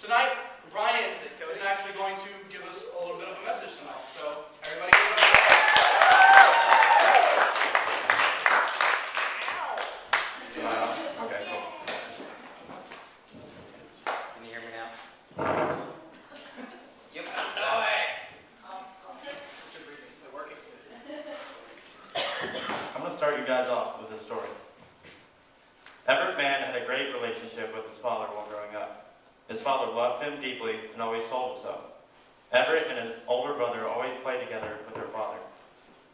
Tonight, Ryan is actually going to give us a little bit of a message tonight. So, everybody give him a Okay, cool. Can you hear me now? Yep. Is it working? I'm going to start you guys off with a story. Everett Mann had a great relationship with his father while growing up. His father loved him deeply and always told him so. Everett and his older brother always played together with their father.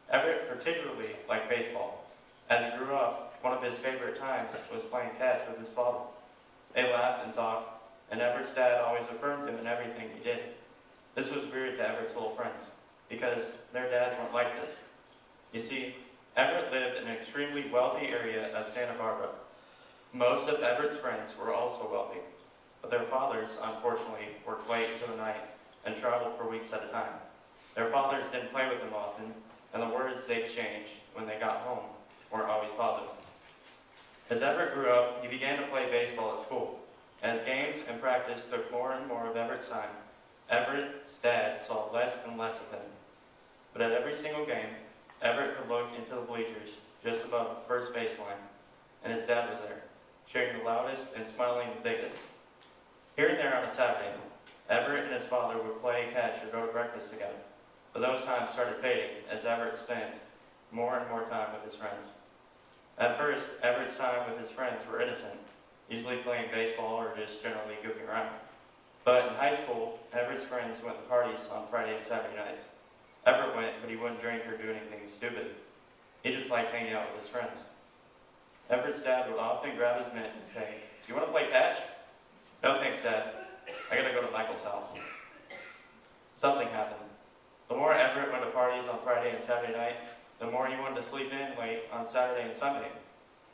Everett particularly liked baseball. As he grew up, one of his favorite times was playing catch with his father. They laughed and talked, and Everett's dad always affirmed him in everything he did. This was weird to Everett's little friends, because their dads weren't like this. You see, Everett lived in an extremely wealthy area of Santa Barbara. Most of Everett's friends were also wealthy, but their fathers, unfortunately, worked late into the night and traveled for weeks at a time. Their fathers didn't play with them often, and the words they exchanged when they got home weren't always positive. As Everett grew up, he began to play baseball at school. As games and practice took more and more of Everett's time, Everett's dad saw less and less of him. But at every single game, Everett could look into the bleachers just above the first baseline, and his dad was there, cheering the loudest and smiling the biggest. Here and there on a Saturday, Everett and his father would play catch or go to breakfast together, but those times started fading as Everett spent more and more time with his friends. At first, Everett's time with his friends were innocent, usually playing baseball or just generally goofing around. But in high school, Everett's friends went to parties on Friday and Saturday nights. Everett went, but he wouldn't drink or do anything stupid. He just liked hanging out with his friends. Everett's dad would often grab his mitt and say, "You want to play catch?" "No thanks, Dad. I gotta go to Michael's house." Something happened. The more Everett went to parties on Friday and Saturday night, the more he wanted to sleep in late on Saturday and Sunday.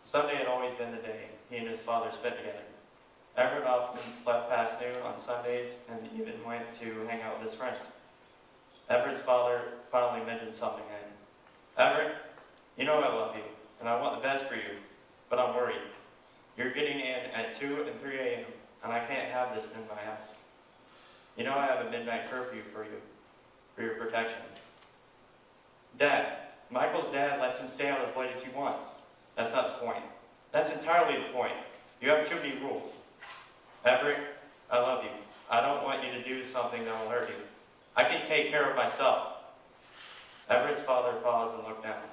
Sunday had always been the day he and his father spent together. Everett often slept past noon on Sundays and even went to hang out with his friends. Everett's father finally mentioned something to him. "Everett, you know I love you, and I want the best for you, but I'm worried. You're getting in at 2 and 3 a.m., and I can't have this in my house. You know I have a midnight curfew for you, for your protection." "Dad, Michael's dad lets him stay out as late as he wants." "That's not the point. That's entirely the point. You have too many rules." "Everett, I love you. I don't want you to do something that will hurt you. I can take care of myself." Everett's father paused and looked down.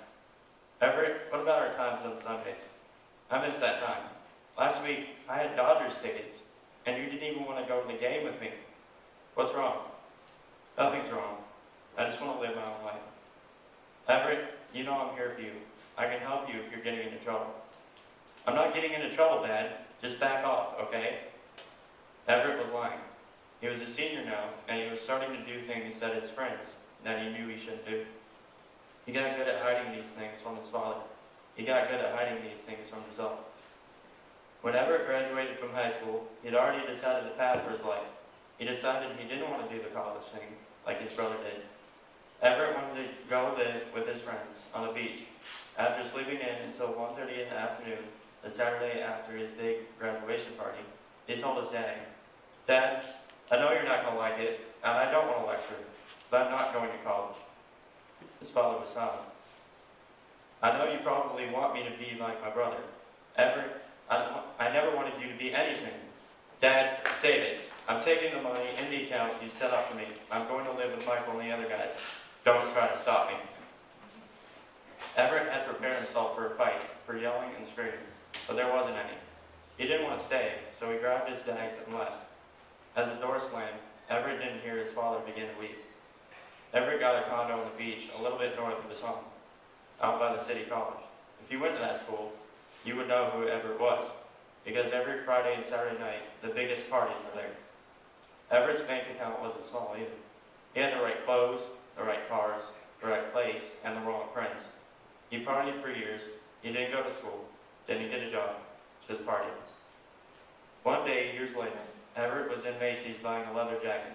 "Everett, what about our times on Sundays? I missed that time. Last week, I had Dodgers tickets, and you didn't even want to go to the game with me. What's wrong?" "Nothing's wrong. I just want to live my own life." "Everett, you know I'm here for you. I can help you if you're getting into trouble." "I'm not getting into trouble, Dad. Just back off, okay?" Everett was lying. He was a senior now, and he was starting to do things that his friends that he knew he shouldn't do. He got good at hiding these things from his father. He got good at hiding these things from himself. When Everett graduated from high school, he had already decided the path for his life. He decided he didn't want to do the college thing like his brother did. Everett wanted to go live with his friends on the beach. After sleeping in until 1:30 in the afternoon, the Saturday after his big graduation party, he told his dad, "Dad, I know you're not going to like it, and I don't want to lecture, but I'm not going to college." His father was silent. "I know you probably want me to be like my brother. Everett, I never wanted you to be anything." "Dad, save it. I'm taking the money in the account you set up for me. I'm going to live with Michael and the other guys. Don't try to stop me." Everett had prepared himself for a fight, for yelling and screaming, but there wasn't any. He didn't want to stay, so he grabbed his bags and left. As the door slammed, Everett didn't hear his father begin to weep. Everett got a condo on the beach a little bit north of his home, out by the city college. If you went to that school, you would know who Everett was, because every Friday and Saturday night, the biggest parties were there. Everett's bank account wasn't small either. He had the right clothes, the right cars, the right place, and the wrong friends. He partied for years. He didn't go to school, didn't get a job, just partied. One day, years later, Everett was in Macy's buying a leather jacket.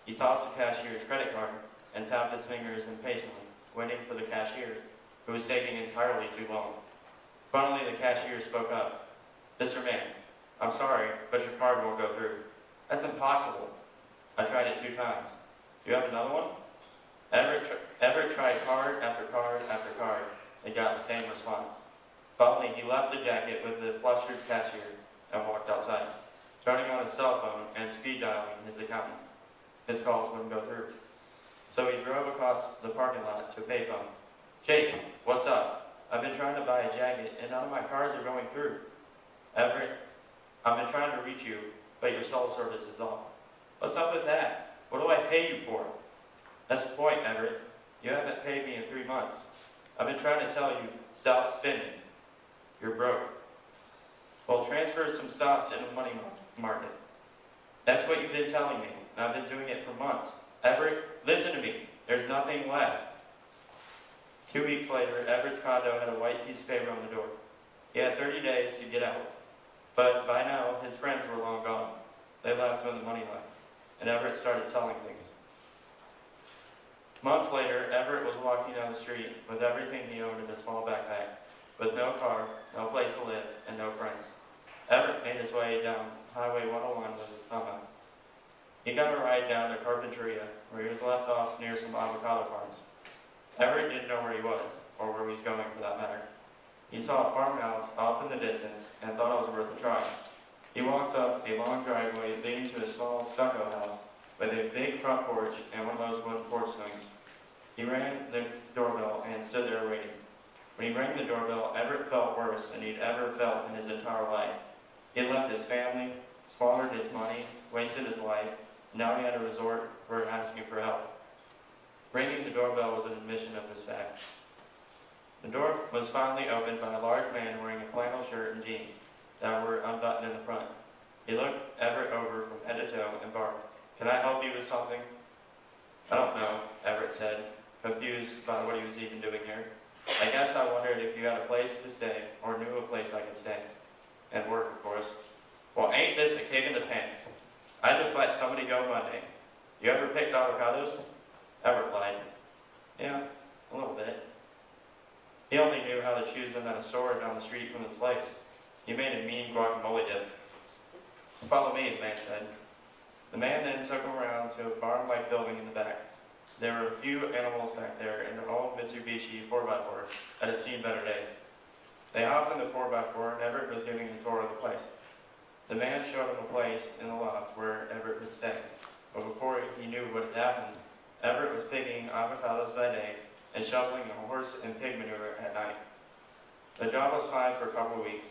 He tossed the cashier's credit card and tapped his fingers impatiently, waiting for the cashier, who was taking entirely too long. Finally, the cashier spoke up. "Mr. Man, I'm sorry, but your card won't go through. That's impossible. I tried it 2 times. Do you have another one? Everett tried card after card after card and got the same response. Finally, he left the jacket with the flustered cashier and walked outside, turning on his cell phone and speed dialing his accountant. His calls wouldn't go through. So he drove across the parking lot to a payphone. Jake, what's up? I've been trying to buy a jacket and none of my cars are going through. Everett, I've been trying to reach you, but your cell service is off. What's up with that? What do I pay you for? That's the point, Everett. You haven't paid me in 3 months. I've been trying to tell you, stop spending. You're broke. Well, transfer some stocks in the money market. That's what you've been telling me, and I've been doing it for months. Everett, listen to me. There's nothing left. 2 weeks later, Everett's condo had a white piece of paper on the door. He had 30 days to get out. But by now, his friends were long gone. They left when the money left, and Everett started selling things. Months later, Everett was walking down the street with everything he owned in a small backpack, with no car, no place to live, and no friends. Everett made his way down Highway 101 with his thumb out. He got a ride down to Carpinteria, where he was left off near some avocado farms. Everett didn't know where he was, or where he was going for that matter. He saw a farmhouse off in the distance and thought it was worth a try. He walked up a long driveway leading to a small stucco house with a big front porch and one of those wooden porch swings. He rang the doorbell and stood there waiting. When he rang the doorbell, Everett felt worse than he'd ever felt in his entire life. He had left his family, squandered his money, wasted his life, and now he had to resort for asking for help. Ringing the doorbell was an admission of this fact. The door was finally opened by a large man wearing a flannel shirt and jeans that were unbuttoned in the front. He looked Everett over from head to toe and barked, "Can I help you with something?" "I don't know," Everett said, confused by what he was even doing here. "I guess I wondered if you had a place to stay or knew a place I could stay. And work, of course." "Well, ain't this a kick in the pants? I just let somebody go Monday. You ever picked avocados?" Everett lied. "Yeah, a little bit." He only knew how to choose them at a store down the street from his place. He made a mean guacamole dip. "Follow me," the man said. The man then took him around to a barn-like building in the back. There were a few animals back there in an old Mitsubishi 4x4 that had seen better days. They hopped in the 4x4 and Everett was giving a tour of the place. The man showed him a place in the loft where Everett could stay. But before he knew what had happened, Everett was picking avocados by day and shoveling horse and pig manure at night. The job was fine for a couple of weeks.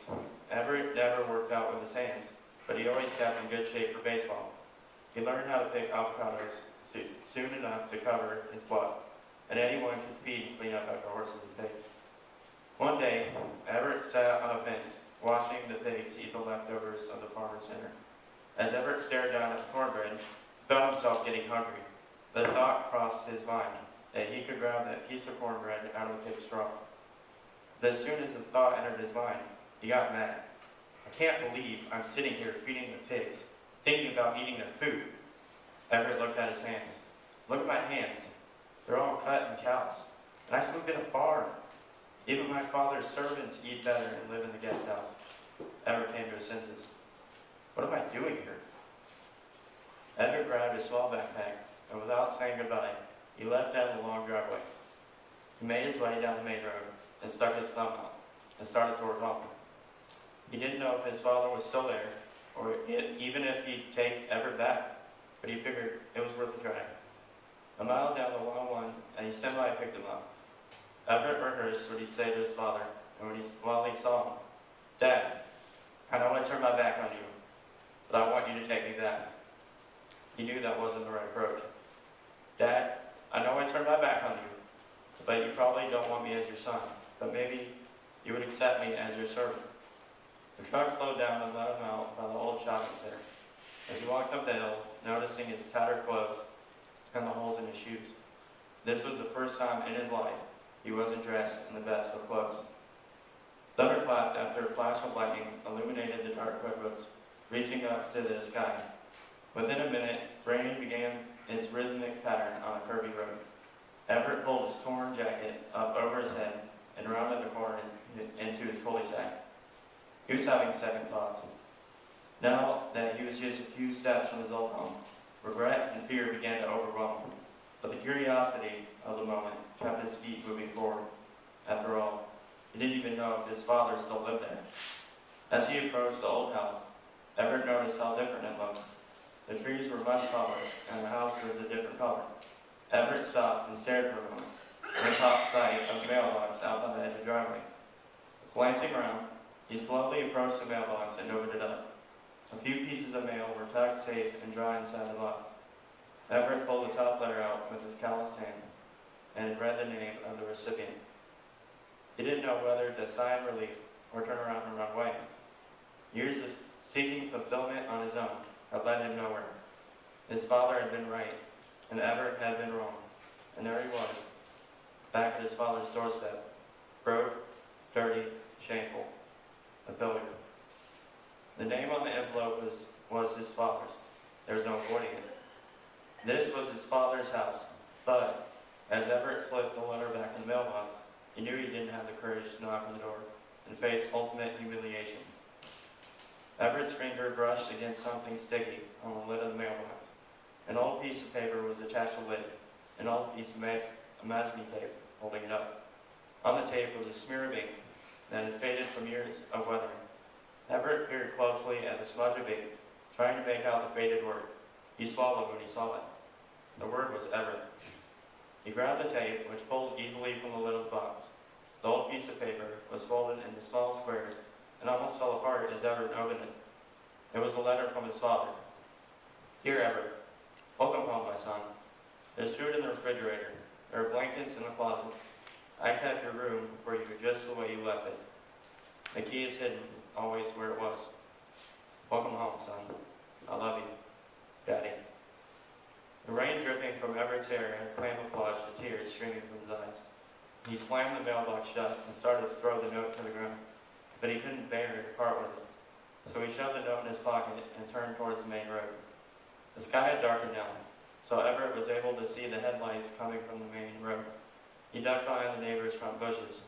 Everett never worked out with his hands, but he always kept in good shape for baseball. He learned how to pick avocados soon enough to cover his bluff, and anyone could feed and clean up after horses and pigs. One day, Everett sat on a fence, watching the pigs eat the leftovers of the farmer's dinner. As Everett stared down at the cornbread, he felt himself getting hungry. The thought crossed his mind that he could grab that piece of cornbread out of the pig's straw. But as soon as the thought entered his mind, he got mad. "I can't believe I'm sitting here feeding the pigs, thinking about eating their food." Everett looked at his hands. "Look at my hands. They're all cut and calloused. And I sleep in a barn. Even my father's servants eat better and live in the guest house." Everett came to his senses. "What am I doing here?" Everett grabbed his small backpack, and without saying goodbye, he left down the long driveway. He made his way down the main road and stuck his thumb out and started toward home. He didn't know if his father was still there, or even if he'd take Everett back, but he figured it was worth a try. A mile down the long one, a semi picked him up. Everett rehearsed what he'd say to his father, and while he saw him, "Dad, I know I turned my back on you, but I want you to take me back." He knew that wasn't the right approach. "Dad, I know I turned my back on you, but you probably don't want me as your son, but maybe you would accept me as your servant." The truck slowed down and let him out by the old shopping center. As he walked up the hill, noticing his tattered clothes and the holes in his shoes. This was the first time in his life he wasn't dressed in the best of clothes. Thunder clapped after a flash of lightning illuminated the dark redwoods, reaching up to the sky. Within a minute, rain began its rhythmic pattern on a curvy road. Everett pulled his torn jacket up over his head and rounded the corner into his cul-de-sac. He was having second thoughts. Now that he was just a few steps from his old home, regret and fear began to overwhelm him. But the curiosity of the moment kept his feet moving forward. After all, he didn't even know if his father still lived there. As he approached the old house, Everett noticed how different it looked. The trees were much taller, and the house was a different color. Everett stopped and stared for a moment, and caught sight of a mailbox out by the edge of the driveway. Glancing around, he slowly approached the mailbox and opened it up. A few pieces of mail were tucked safe and dry inside the box. Everett pulled the top letter out with his calloused hand and read the name of the recipient. He didn't know whether to sigh in relief or turn around and run away. Years of seeking fulfillment on his own had led him nowhere. His father had been right, and Everett had been wrong. And there he was, back at his father's doorstep, broke, dirty, shameful, a failure. The name on the envelope was his father's. There was no avoiding it. This was his father's house, but as Everett slipped the letter back in the mailbox, he knew he didn't have the courage to knock on the door and face ultimate humiliation. Everett's finger brushed against something sticky on the lid of the mailbox. An old piece of paper was attached to the lid, an old piece of masking tape holding it up. On the tape was a smear of ink that had faded from years of weathering. Everett peered closely at the smudge of ink, trying to make out the faded word. He swallowed when he saw it. The word was Everett. He grabbed the tape, which pulled easily from the lid of the box. The old piece of paper was folded into small squares and almost fell apart as Everett opened it. It was a letter from his father. Dear Everett, welcome home, my son. There's food in the refrigerator. There are blankets in the closet. I kept your room for you just the way you left it. The key is hidden, always where it was. Welcome home, son. I love you. Daddy. The rain dripping from Everett's hair had camouflaged the tears streaming from his eyes. He slammed the mailbox shut and started to throw the note to the ground, but he couldn't bear to part with it. So he shoved the note in his pocket and turned towards the main road. The sky had darkened down, so Everett was able to see the headlights coming from the main road. He ducked behind the neighbor's front bushes.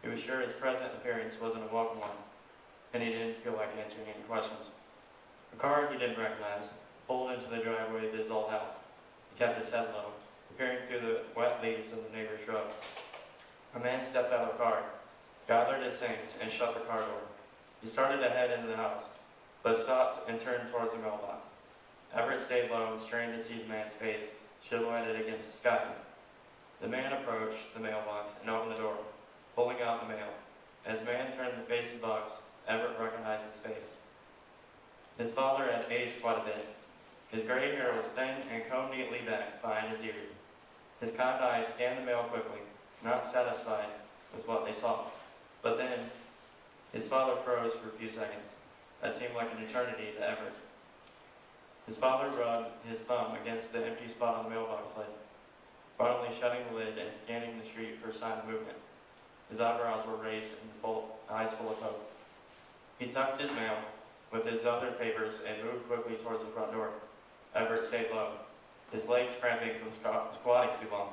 He was sure his present appearance wasn't a welcome one, and he didn't feel like answering any questions. A car he didn't recognize pulled into the driveway of his old house. He kept his head low, peering through the wet leaves of the neighbor's shrubs. A man stepped out of the car, gathered his things, and shut the car door. He started to head into the house, but stopped and turned towards the mailbox. Everett stayed low and strained to see the man's face, silhouetted against the sky. The man approached the mailbox and opened the door, pulling out the mail. As the man turned to face the box, Everett recognized his face. His father had aged quite a bit. His gray hair was thin and combed neatly back behind his ears. His kind eyes scanned the mail quickly, not satisfied with what they saw. But then, his father froze for a few seconds. That seemed like an eternity to Everett. His father rubbed his thumb against the empty spot on the mailbox lid, finally shutting the lid and scanning the street for a sign of movement. His eyebrows were raised and eyes full of hope. He tucked his mail with his other papers and moved quickly towards the front door. Everett stayed low, his legs cramping from squatting too long.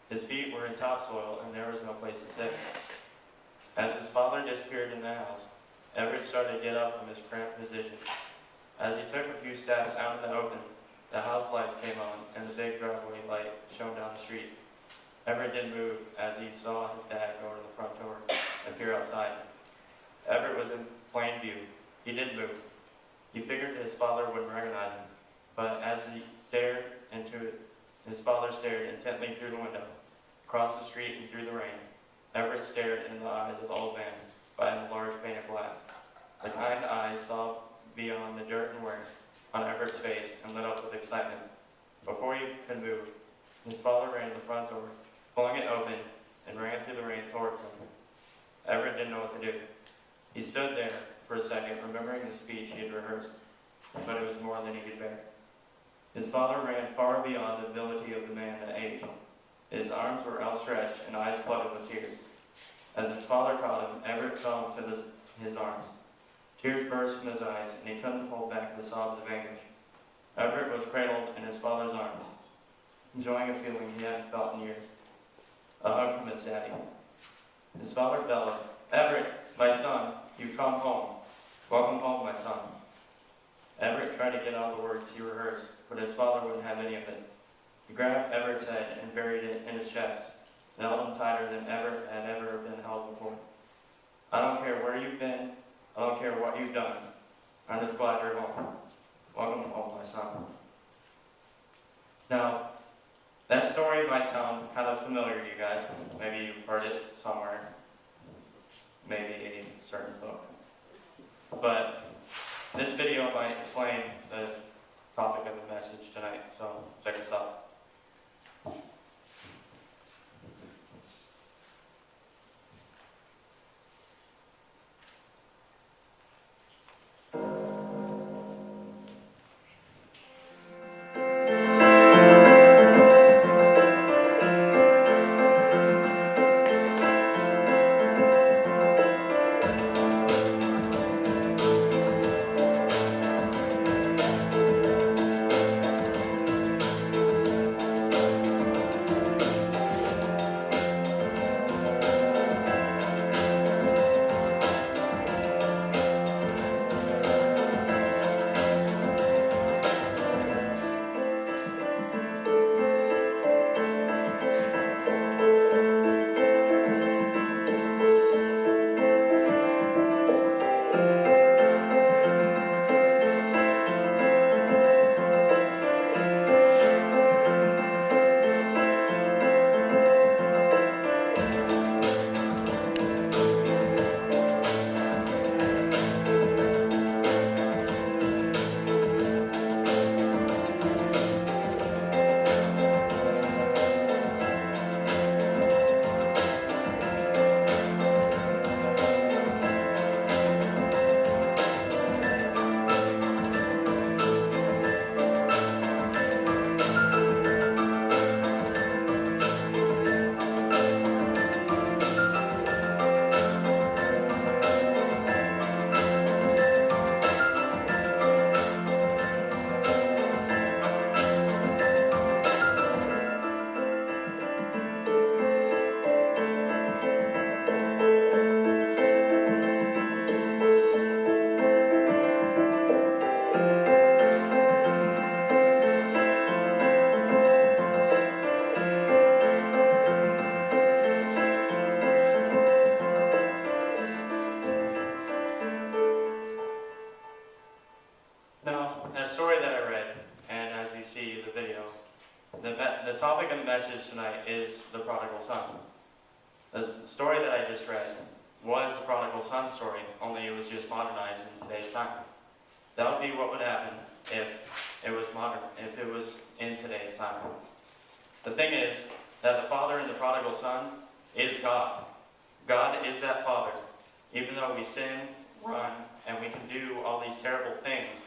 His feet were in topsoil and there was no place to sit. As his father disappeared in the house, Everett started to get up from his cramped position. As he took a few steps out in the open, the house lights came on and the big driveway light shone down the street. Everett didn't move as he saw his dad go to the front door and peer outside. Everett was in plain view. He didn't move. He figured his father wouldn't recognize him, but as he stared into it, his father stared intently through the window, across the street and through the rain. Everett stared into the eyes of the old man behind the large pane of glass. The kind eyes saw beyond the dirt and wear on Everett's face and lit up with excitement. Before he could move, his father ran to the front door, flung it open, and ran through the rain towards him. Everett didn't know what to do. He stood there for a second, remembering the speech he had rehearsed, but it was more than he could bear. His father ran far beyond the ability of the man that age. His arms were outstretched and eyes flooded with tears. As his father caught him, Everett fell into his arms. Tears burst from his eyes, and he couldn't hold back the sobs of anguish. Everett was cradled in his father's arms, enjoying a feeling he hadn't felt in years. A hug from his daddy. His father bellowed, "Everett, my son, you've come home. Welcome home, my son." Everett tried to get out the words he rehearsed, but his father wouldn't have any of it. He grabbed Everett's head and buried it in his chest, and held him tighter than Everett had ever been held before. I don't care where you've been. I don't care what you've done. I'm just glad you're home. Welcome home, my son. Now, that story might sound kind of familiar to you guys. Maybe you've heard it somewhere. Maybe a certain book. But this video might explain the topic of the message tonight, so check this out. Now, that story that I read, and as you see the video, the topic of the message tonight is the prodigal son. The story that I just read was the prodigal son story, only it was just modernized in today's time. That would be what would happen if it was in today's time. The thing is that the father in the prodigal son is God. God is that father. Even though we sin, run, and we can do all these terrible things,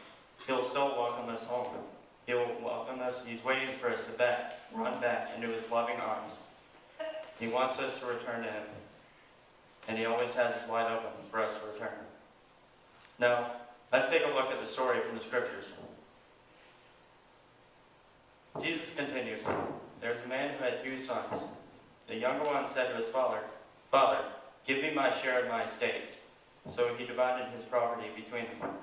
He'll still welcome us home. He'll welcome us. He's waiting for us to run back into His loving arms. He wants us to return to Him. And He always has His wide open for us to return. Now, let's take a look at the story from the Scriptures. Jesus continued, "There's a man who had 2 sons. The younger one said to his father, 'Father, give me my share of my estate.' So he divided his property between them.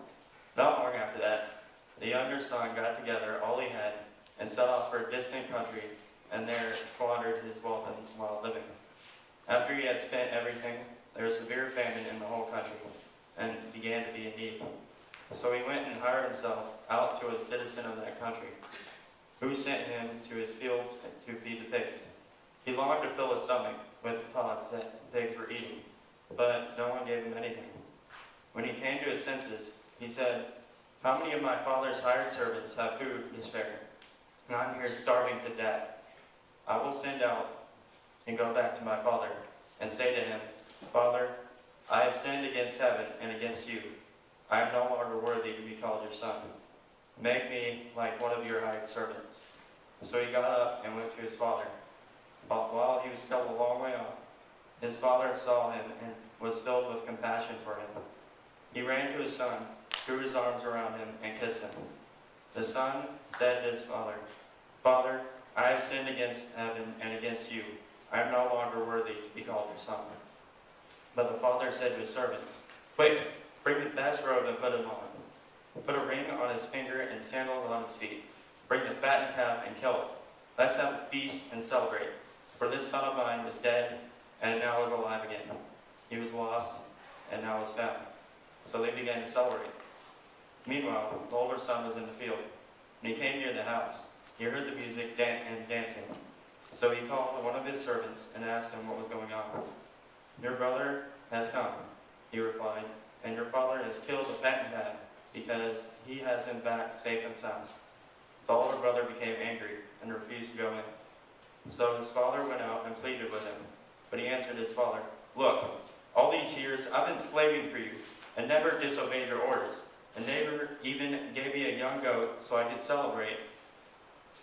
Not long after that, the younger son got together all he had and set off for a distant country, and there squandered his wealth while living. After he had spent everything, there was severe famine in the whole country, and began to be in need. So he went and hired himself out to a citizen of that country, who sent him to his fields to feed the pigs. He longed to fill his stomach with the pods that the pigs were eating, but no one gave him anything. When he came to his senses, he said, 'How many of my father's hired servants have food to spare? And I'm here starving to death. I will send out and go back to my father and say to him, Father, I have sinned against heaven and against you. I am no longer worthy to be called your son. Make me like one of your hired servants.' So he got up and went to his father. But while he was still a long way off, his father saw him and was filled with compassion for him. He ran to his son, threw his arms around him, and kissed him. The son said to his father, 'Father, I have sinned against heaven and against you. I am no longer worthy to be called your son.' But the father said to his servants, 'Quick, bring the best robe and put it on him. Put a ring on his finger and sandals on his feet. Bring the fattened calf and kill it. Let's have a feast and celebrate. For this son of mine was dead and now is alive again. He was lost and now is found." So they began to celebrate. Meanwhile, the older son was in the field. When he came near the house, he heard the music and dancing. So he called one of his servants and asked him what was going on. "Your brother has come," he replied, "and your father has killed the fattened calf because he has him back safe and sound." The older brother became angry and refused to go in. So his father went out and pleaded with him. But he answered his father, "Look, all these years I've been slaving for you and never disobeyed your orders, and never even gave me a young goat so I could celebrate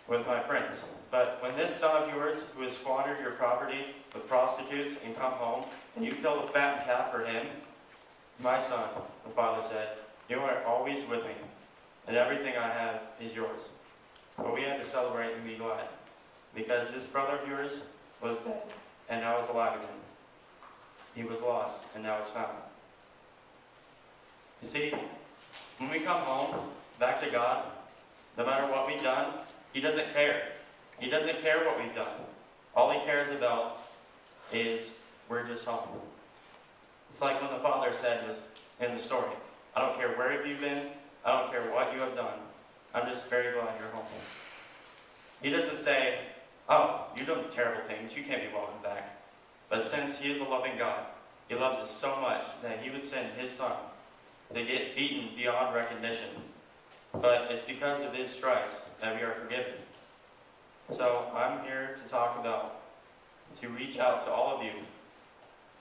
with my friends. But when this son of yours, who has squandered your property with prostitutes and come home, and you kill the fattened calf for him?" "My son," the father said, "you are always with me, and everything I have is yours. But we had to celebrate and be glad, because this brother of yours was dead, and now is alive again. He was lost, and now is found." You see, when we come home, back to God, no matter what we've done, He doesn't care. He doesn't care what we've done. All He cares about is we're just home. It's like when the father said was in the story, "I don't care where you've been, I don't care what you have done, I'm just very glad you're home." He doesn't say, "Oh, you've done terrible things, you can't be welcome back." But since He is a loving God, He loved us so much that He would send His Son to get beaten beyond recognition. But it's because of His stripes that we are forgiven. So I'm here to reach out to all of you,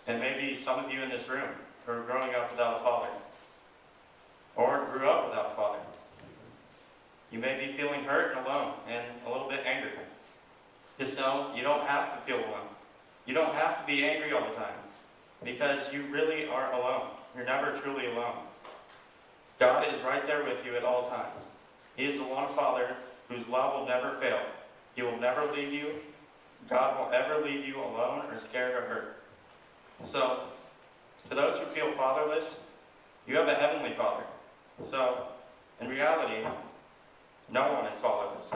and maybe some of you in this room who are growing up without a father, or grew up without a father. You may be feeling hurt and alone and a little bit angry. Just know you don't have to feel alone. You don't have to be angry all the time, because you really aren't alone. You're never truly alone. God is right there with you at all times. He is the one Father whose love will never fail. He will never leave you. God won't ever leave you alone or scared or hurt. So, to those who feel fatherless, you have a heavenly Father. So, in reality, no one is fatherless.